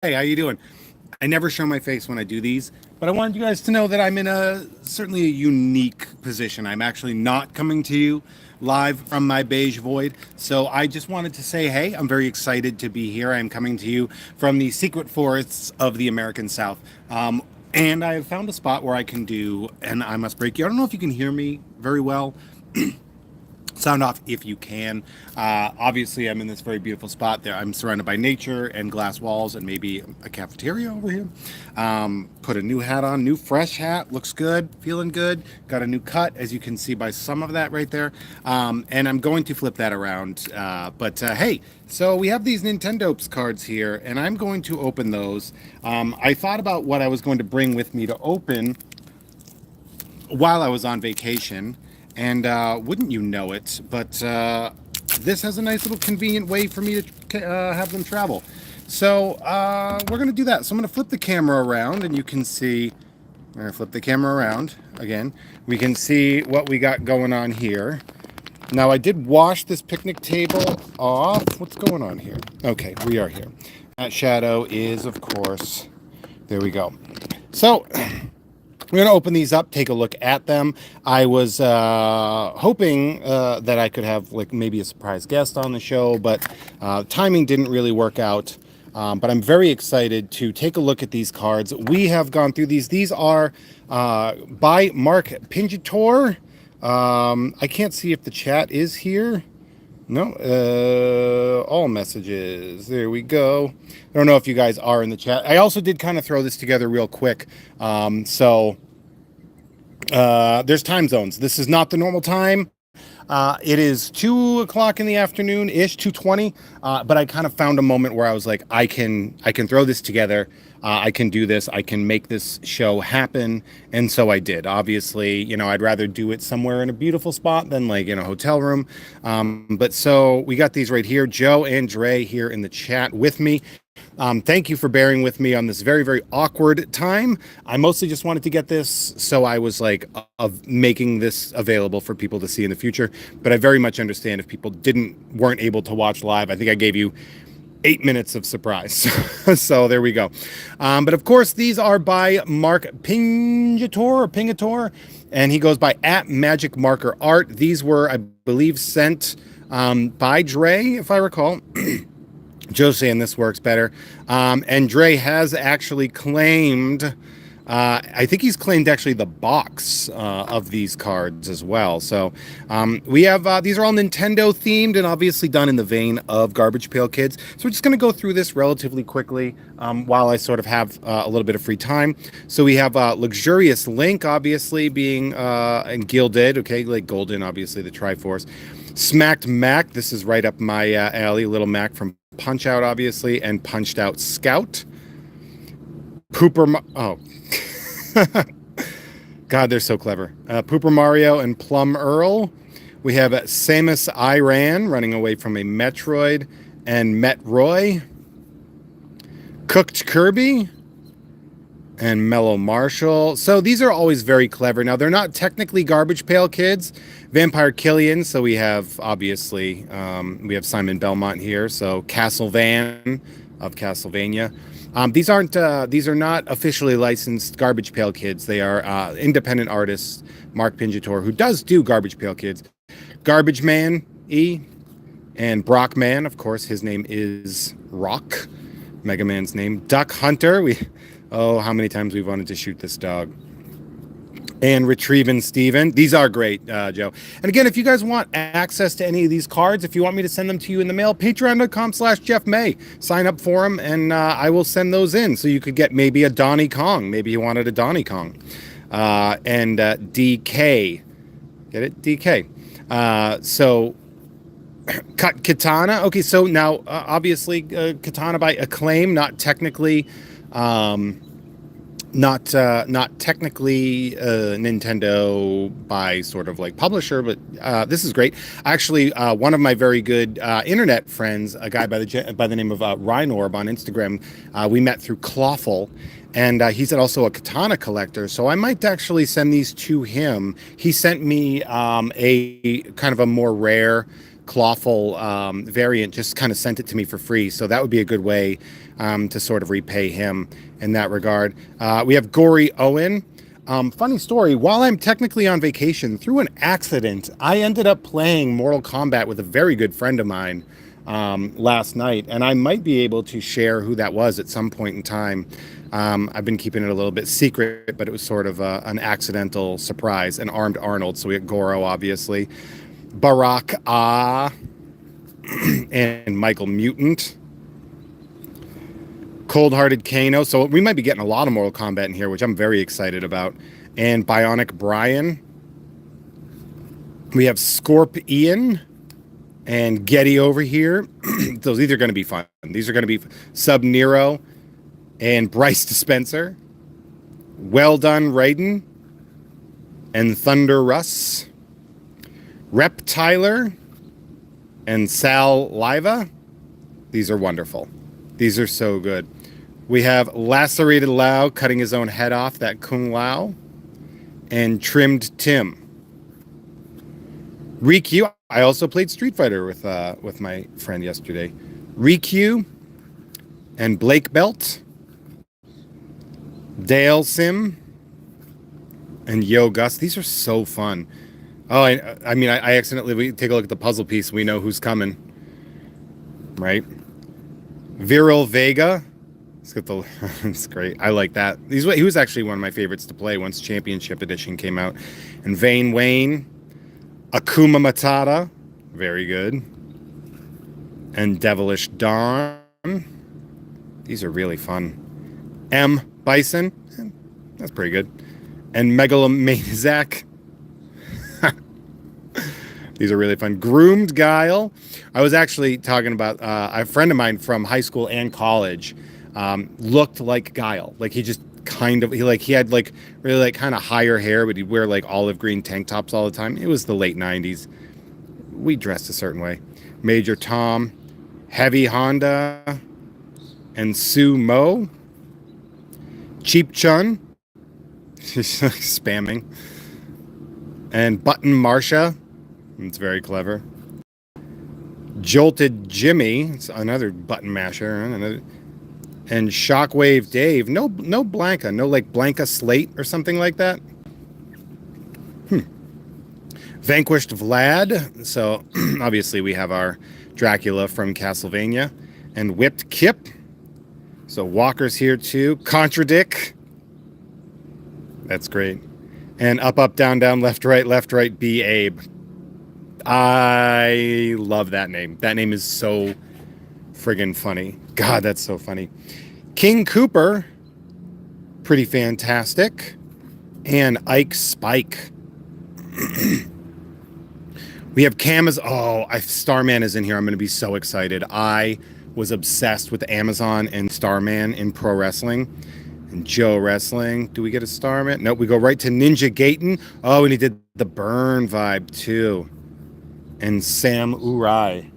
Hey, how you doing? I never show my face when I do these, but I wanted you guys to know that I'm in a certainly a unique position. I'm actually not coming to you live from my beige void. So I just wanted to say, hey, I'm very excited to be here. I'm coming to you from the secret forests of the American South. And I have found a spot where I can do, and I must break you. I don't know if you can hear me very well. Sound off if you can. Obviously, I'm in this very beautiful spot. There, I'm surrounded by nature and glass walls, and maybe a cafeteria over here. Put a new hat on, new fresh hat, looks good, feeling good. Got a new cut, as you can see by some of that right there. And I'm going to flip that around. But hey, so we have these Nintendopes cards here, and I'm going to open those. I thought about what I was going to bring with me to open while I was on vacation. And wouldn't you know it, but this has a nice little convenient way for me to have them travel. So we're going to do that. So I'm going to flip the camera around, and you can see, I'm going to flip the camera around again. We can see what we got going on here. Now, I did wash this picnic table off. What's going on here? Okay, we are here. That shadow is, of course, there we go. So we're going to open these up, take a look at them. I was hoping that I could have like maybe a surprise guest on the show, but timing didn't really work out. But I'm very excited to take a look at these cards. We have gone through these. These are by Mark Pingitore. I can't see if the chat is here. No, all messages. There we go. I don't know if you guys are in the chat. I also did kind of throw this together real quick. So there's time zones. This is not the normal time. It is 2 o'clock in the afternoon ish, 2:20. But I kind of found a moment where I was like, I can throw this together. I can do this. I can make this show happen. And so I did. Obviously, you know, I'd rather do it somewhere in a beautiful spot than like in a hotel room. But so we got these right here. Joe and Dre here in the chat with me. Thank you for bearing with me on this very, very awkward time. I mostly just wanted to get this, so I was like of making this available for people to see in the future. But I very much understand if people weren't able to watch live. I think I gave you 8 minutes of surprise. So there we go. But of course, these are by Mark Pingitore, and he goes by @MagicMarkerArt. These were, I believe, sent by Dre, if I recall. Joe's saying this works better. And Dre has actually claimed, I think he's claimed actually the box of these cards as well. So we have, these are all Nintendo themed and obviously done in the vein of Garbage Pail Kids. So we're just going to go through this relatively quickly while I sort of have a little bit of free time. So we have Luxurious Link, obviously being and Gilded, okay, like Golden, obviously the Triforce. Smacked Mac, this is right up my alley, Little Mac from Punch Out, obviously, and Punched Out Scout. Oh. God, they're so clever. Pooper Mario and Plum Earl. We have Samus Iran running away from a Metroid and Metroy. Cooked Kirby and Mellow Marshall. So these are always very clever. Now, they're not technically Garbage Pail Kids. Vampire Killian, so we have, obviously, we have Simon Belmont here. So Castlevania of Castlevania. These are not officially licensed Garbage Pail Kids. They are independent artists, Mark Pingitore, who does do Garbage Pail Kids. Garbage Man, E, and Brock Man, of course, his name is Rock, Mega Man's name. Duck Hunter, oh, how many times we've wanted to shoot this dog. And Retrievin' Steven. These are great, Joe. And again, if you guys want access to any of these cards, if you want me to send them to you in the mail, patreon.com/Jeff May. Sign up for them, and I will send those in. So you could get maybe a Donnie Kong. Maybe you wanted a Donnie Kong. And DK. Get it? DK. So Katana. Okay, so now, obviously, Katana by Acclaim, not technically... not technically Nintendo by sort of like publisher, but this is great. Actually, one of my very good internet friends, a guy by the name of Rhinorb on Instagram, we met through Clawful, and he's also a katana collector. So I might actually send these to him. He sent me a kind of a more rare clawful variant just kind of sent it to me for free. So that would be a good way to sort of repay him in that regard. We have Gory Owen. Funny story, while I'm technically on vacation, through an accident, I ended up playing Mortal Kombat with a very good friend of mine last night, and I might be able to share who that was at some point in time. I've been keeping it a little bit secret, but it was sort of an accidental surprise. An armed Arnold, so we got Goro, obviously. Barack and Michael Mutant. Cold-Hearted Kano. So we might be getting a lot of Mortal Kombat in here, which I'm very excited about. And Bionic Brian. We have Scorpion and Getty over here. So these are going to be fun. These are going to be Sub-Nero and Bryce Dispenser. Well Done Raiden and Thunder Russ. Reptiler and Sal Liva. These are wonderful. These are so good. We have Lacerated Lao cutting his own head off, that Kung Lao. And Trimmed Tim. Rikyu. I also played Street Fighter with my friend yesterday. Rikyu and Blake Belt. Dale Sim and Yo Gus. These are so fun. Oh, I mean, I accidentally, we take a look at the puzzle piece. We know who's coming, right? Viral Vega. It's got the, it's great. I like that. He was actually one of my favorites to play once Championship Edition came out. And Vane Wayne. Akuma Matata. Very good. And Devilish Dawn. These are really fun. M. Bison. That's pretty good. And Megalomaniac. These are really fun. Groomed Guile. I was actually talking about a friend of mine from high school and college looked like Guile. Like he just kind of, he had like really like kind of higher hair, but he'd wear like olive green tank tops all the time. It was the late 90s. We dressed a certain way. Major Tom, Heavy Honda, and Sue Mo. Cheap Chun. She's like spamming. And Button Marsha. It's very clever. Jolted Jimmy. It's another button masher. And Shockwave Dave. No Blanca. No like Blanca Slate or something like that. Vanquished Vlad. So obviously we have our Dracula from Castlevania. And Whipped Kip. So Walker's here too. Contradict. That's great. And up, down, left, right, B, Abe. I love that name. That name is so friggin' funny. God, that's so funny. King Cooper. Pretty fantastic. And Ike Spike. We have Starman is in here. I'm going to be so excited. I was obsessed with Amazon and Starman in pro wrestling. And Joe Wrestling. Do we get a Starman? Nope, we go right to Ninja Gaten. Oh, and he did the Burn vibe too. And Sam Urai.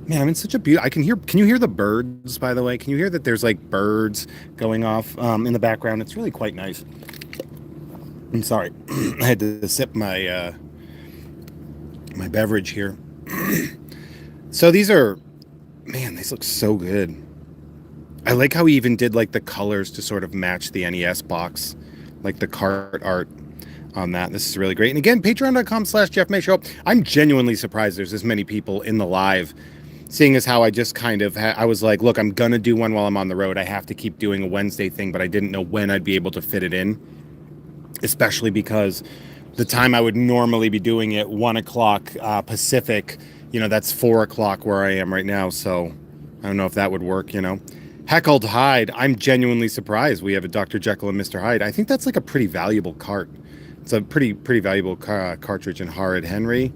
Man, I'm in such a beautiful... can you hear the birds, by the way? Can you hear that there's like birds going off in the background? It's really quite nice. I'm sorry. I had to sip my my beverage here. So these are... Man, these look so good. I like how he even did like the colors to sort of match the NES box. Like the cart art on that. This is really great. And again, patreon.com/JeffMayShow. I'm genuinely surprised there's this many people in the live, seeing as how I just kind of, I was like, look, I'm going to do one while I'm on the road. I have to keep doing a Wednesday thing, but I didn't know when I'd be able to fit it in, especially because the time I would normally be doing it, 1 o'clock Pacific, that's 4 o'clock where I am right now. So I don't know if that would work, Heckled Hyde. I'm genuinely surprised we have a Dr. Jekyll and Mr. Hyde. I think that's like a pretty valuable cart. It's a pretty valuable cartridge in Horrid Henry.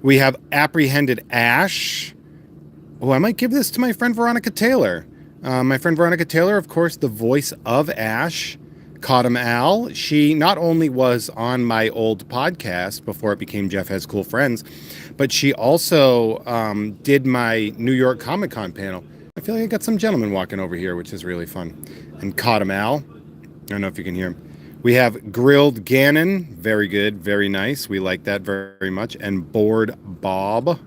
We have Apprehended Ash. Oh, I might give this to my friend Veronica Taylor. My friend Veronica Taylor, of course, the voice of Ash, Caught Al. She not only was on my old podcast before it became Jeff Has Cool Friends, but she also did my New York Comic Con panel. I feel like I got some gentlemen walking over here, which is really fun. And Caught Al. I don't know if you can hear him. We have grilled Gannon, very good, very nice. We like that very much. And bored Bob.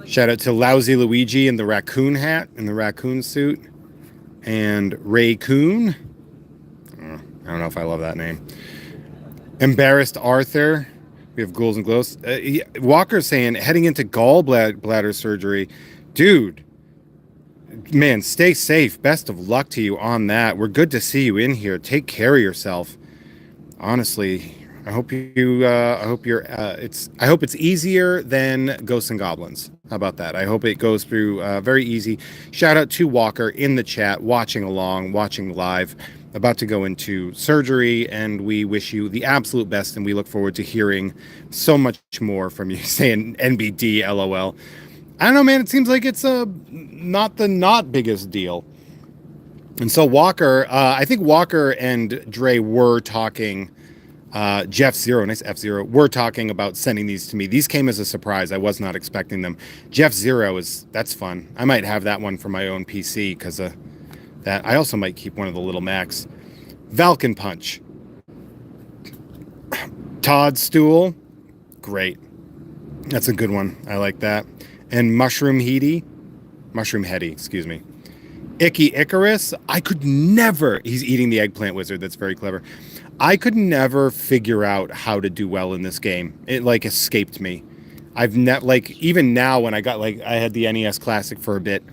Shout out to Lousy Luigi in the raccoon hat and the raccoon suit. And Ray Coon. I don't know if I love that name. Embarrassed Arthur. We have Ghouls and Glows. Walker's saying, heading into gallbladder surgery. Dude, man, stay safe. Best of luck to you on that. We're good to see you in here. Take care of yourself. Honestly, I hope you. I hope you're. I hope it's easier than Ghosts and Goblins. How about that? I hope it goes through very easy. Shout out to Walker in the chat, watching along, watching live. About to go into surgery, and we wish you the absolute best, and we look forward to hearing so much more from you. Saying NBD, LOL. I don't know, man. It seems like it's not the not biggest deal. And so Walker, I think Walker and Dre were talking. Jeff Zero, nice F-Zero. We're talking about sending these to me. These came as a surprise. I was not expecting them. Jeff Zero that's fun. I might have that one for my own PC because that. I also might keep one of the Little Macs. Valken Punch. Todd Stool. Great. That's a good one. I like that. And Mushroom Heady. Mushroom Heady, excuse me. Icky Icarus. I could never. He's eating the eggplant wizard. That's very clever. I could never figure out how to do well in this game. It like escaped me. I've even now when I got I had the NES Classic for a bit,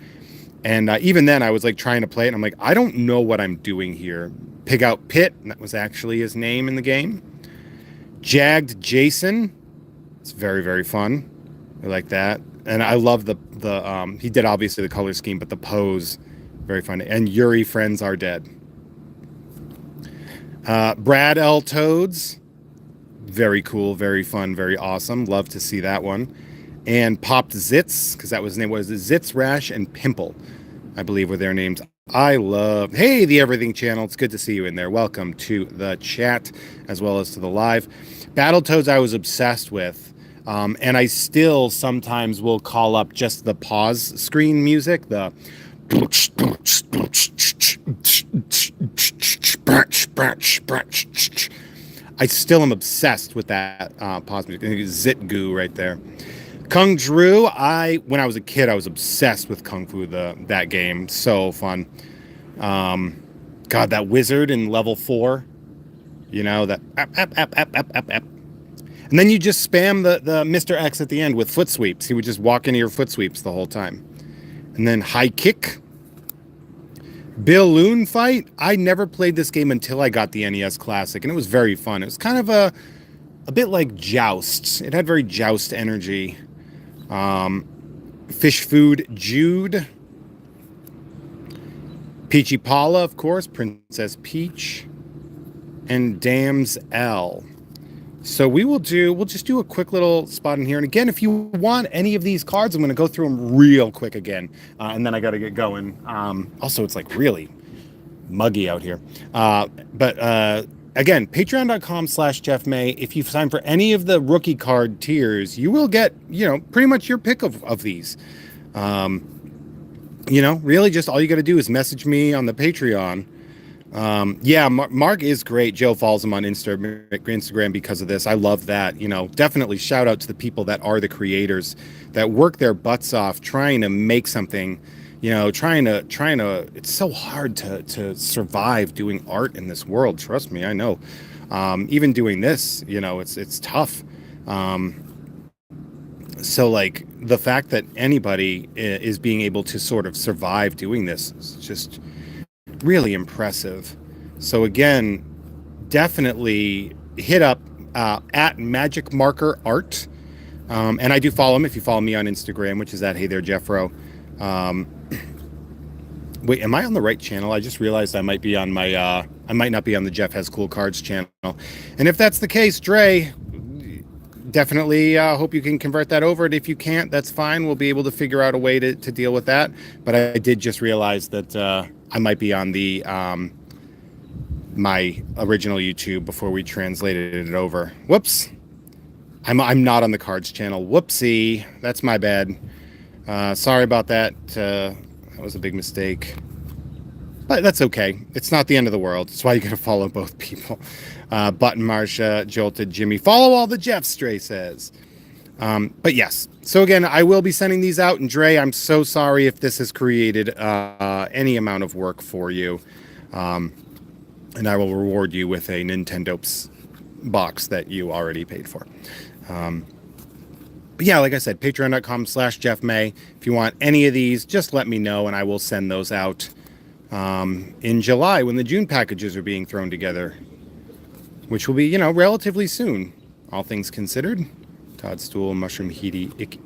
and even then I was like trying to play it, and I'm like, I don't know what I'm doing here. Pig Out Pit, that was actually his name in the game. Jagged Jason. It's very, very fun. I like that. And I love the he did obviously the color scheme, but the pose, very fun. And Yuri Friends Are Dead. Brad L. Toads. Very cool, very fun, very awesome. Love to see that one. And Popped Zits, because that was his name. Was Zits, Rash, and Pimple, I believe were their names. Hey, the Everything Channel. It's good to see you in there. Welcome to the chat as well as to the live. Battletoads I was obsessed with. And I still sometimes will call up just the pause screen music. The I still am obsessed with that pause music. Zit Goo right there. Kung Drew, when I was a kid, I was obsessed with Kung Fu, that game. So fun. God, that wizard in level 4, you know, that app. And then you just spam the Mr. X at the end with foot sweeps. He would just walk into your foot sweeps the whole time. And then High Kick. Balloon Fight. I never played this game until I got the NES Classic, and it was very fun. It was kind of a bit like Joust. It had very Joust energy. Fish Food Jude. Peachy Paula, of course. Princess Peach. And Dams L. So we'll just do a quick little spot in here. And again, if you want any of these cards, I'm going to go through them real quick again. And then I got to get going. Also, it's like really muggy out here. But again, patreon.com/JeffMay. If you sign for any of the rookie card tiers, you will get, pretty much your pick of these. Really just all you got to do is message me on the Patreon. Mark is great. Joe follows him on Instagram because of this. I love that. Definitely shout out to the people that are the creators that work their butts off trying to make something, trying to it's so hard to survive doing art in this world. Trust me, I know. Even doing this, it's tough. So like the fact that anybody is being able to sort of survive doing this is just really impressive. So again, definitely hit up at Magic Marker Art, and I do follow him if you follow me on Instagram, which is at Hey There Jeffro. Wait, am I on the right channel? I just realized I might be on I might not be on the Jeff Has Cool Cards channel. And if that's the case, Dre, definitely hope you can convert that over. And if you can't, that's fine. We'll be able to figure out a way to deal with that. But I did just realize that I might be on the my original YouTube before we translated it over. Whoops. I'm not on the cards channel. Whoopsie. That's my bad. Sorry about that. That was a big mistake. But that's okay. It's not the end of the world. That's why you got to follow both people. Button Marsha, Jolted Jimmy. Follow all the Jeffs, Dre says. But yes. So again, I will be sending these out. And Dre, I'm so sorry if this has created any amount of work for you. And I will reward you with a Nintendopes box that you already paid for. But yeah, like I said, patreon.com/JeffMay. If you want any of these, just let me know and I will send those out in July when the June packages are being thrown together, which will be, relatively soon, all things considered. Toadstool, Mushroom Heaty, Icky.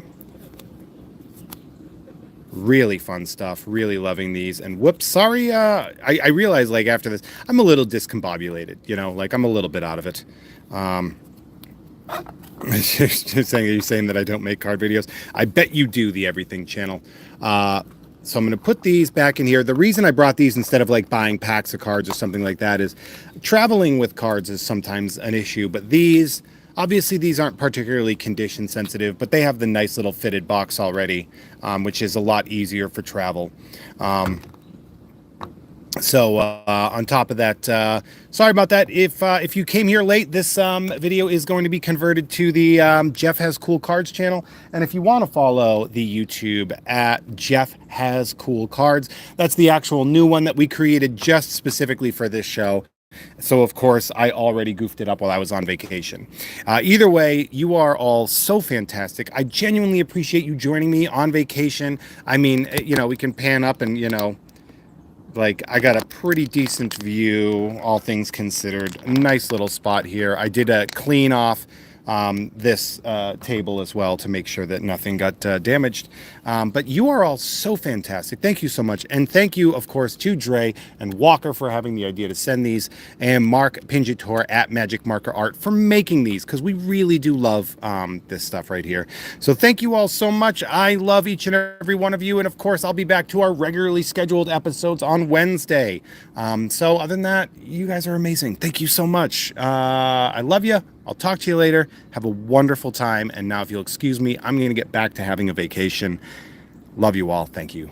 Really fun stuff. Really loving these. And whoops, sorry. I realize like after this, I'm a little discombobulated. Like I'm a little bit out of it. Just saying, are you saying that I don't make card videos? I bet you do. The Everything channel. So I'm going to put these back in here. The reason I brought these instead of like buying packs of cards or something like that is traveling with cards is sometimes an issue. But these, obviously these aren't particularly condition sensitive, but they have the nice little fitted box already, which is a lot easier for travel. So on top of that, sorry about that. If you came here late, this video is going to be converted to the Jeff Has Cool Cards channel. And if you want to follow the YouTube at Jeff Has Cool Cards, that's the actual new one that we created just specifically for this show. So, of course, I already goofed it up while I was on vacation. Either way, you are all so fantastic. I genuinely appreciate you joining me on vacation. I mean, we can pan up and, like I got a pretty decent view, all things considered. Nice little spot here. I did a clean off this table as well to make sure that nothing got damaged. But you are all so fantastic. Thank you so much. And thank you, of course, to Dre and Walker for having the idea to send these, and Mark Pingitore at Magic Marker Art for making these, because we really do love this stuff right here. So thank you all so much. I love each and every one of you. And of course, I'll be back to our regularly scheduled episodes on Wednesday. So other than that, you guys are amazing. Thank you so much. I love you. I'll talk to you later. Have a wonderful time. And now if you'll excuse me, I'm going to get back to having a vacation. Love you all. Thank you.